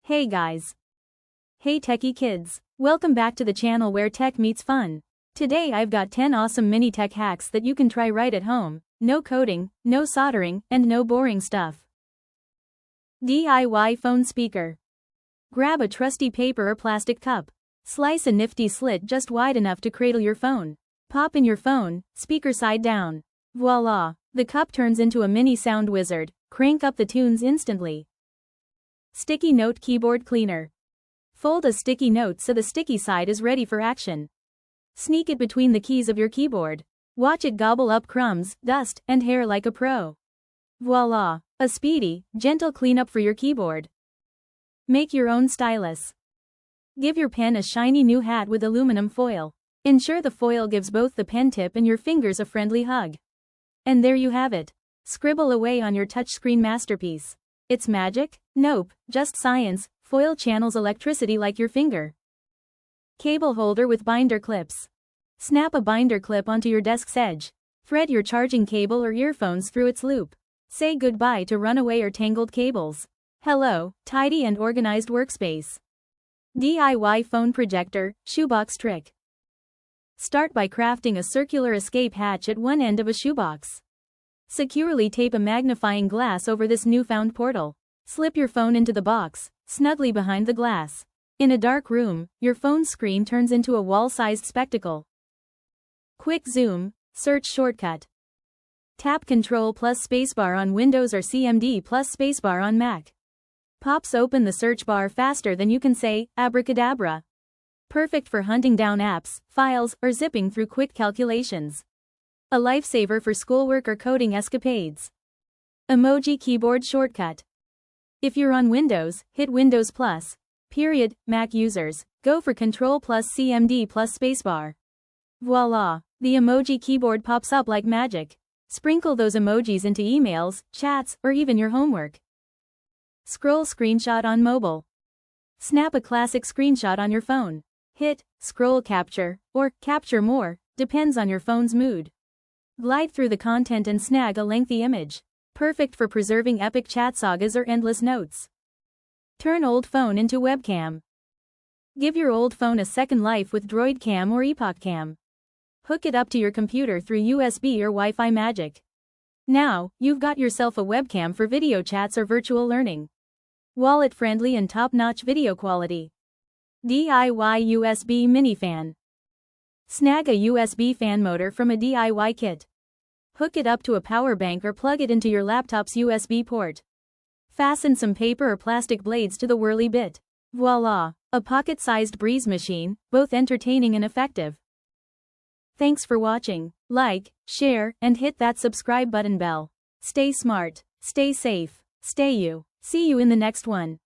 Hey guys. Hey techie kids. Welcome back to the channel where tech meets fun. Today I've got 10 awesome mini tech hacks that you can try right at home. No coding, no soldering, and no boring stuff. DIY phone speaker. Grab a trusty paper or plastic cup. Slice a nifty slit just wide enough to cradle your phone. Pop in your phone, speaker side down. Voila! The cup turns into a mini sound wizard. Crank up the tunes instantly. Sticky note keyboard cleaner. Fold a sticky note so the sticky side is ready for action. Sneak it between the keys of your keyboard. Watch it gobble up crumbs, dust, and hair like a pro. Voila! A speedy, gentle cleanup for your keyboard. Make your own stylus. Give your pen a shiny new hat with aluminum foil. Ensure the foil gives both the pen tip and your fingers a friendly hug. And there you have it. Scribble away on your touchscreen masterpiece. It's magic? Nope, just science. Foil channels electricity like your finger. Cable holder with binder clips. Snap a binder clip onto your desk's edge. Thread your charging cable or earphones through its loop. Say goodbye to runaway or tangled cables. Hello, tidy and organized workspace. DIY phone projector, shoebox trick. Start by crafting a circular escape hatch at one end of a shoebox. Securely tape a magnifying glass over this newfound portal. Slip your phone into the box, snugly behind the glass. In a dark room, your phone's screen turns into a wall-sized spectacle. Quick zoom, search shortcut. Tap Ctrl plus spacebar on Windows or CMD plus spacebar on Mac. Pops open the search bar faster than you can say, abracadabra. Perfect for hunting down apps, files, or zipping through quick calculations. A lifesaver for schoolwork or coding escapades. Emoji keyboard shortcut. If you're on Windows, hit Windows plus. Mac users, go for Ctrl plus CMD plus spacebar. Voila! The emoji keyboard pops up like magic. Sprinkle those emojis into emails, chats, or even your homework. Scroll screenshot on mobile. Snap a classic screenshot on your phone. Hit scroll capture, or capture more, depends on your phone's mood. Glide through the content and snag a lengthy image. Perfect for preserving epic chat sagas or endless notes. Turn old phone into webcam. Give your old phone a second life with DroidCam or EpochCam. Hook it up to your computer through USB or Wi-Fi magic. Now, you've got yourself a webcam for video chats or virtual learning. Wallet-friendly and top-notch video quality. DIY USB mini fan. Snag a USB fan motor from a DIY kit. Hook it up to a power bank or plug it into your laptop's USB port. Fasten some paper or plastic blades to the whirly bit. Voila! A pocket-sized breeze machine, both entertaining and effective. Thanks for watching. Like, share, and hit that subscribe button bell. Stay smart, stay safe, stay you. See you in the next one.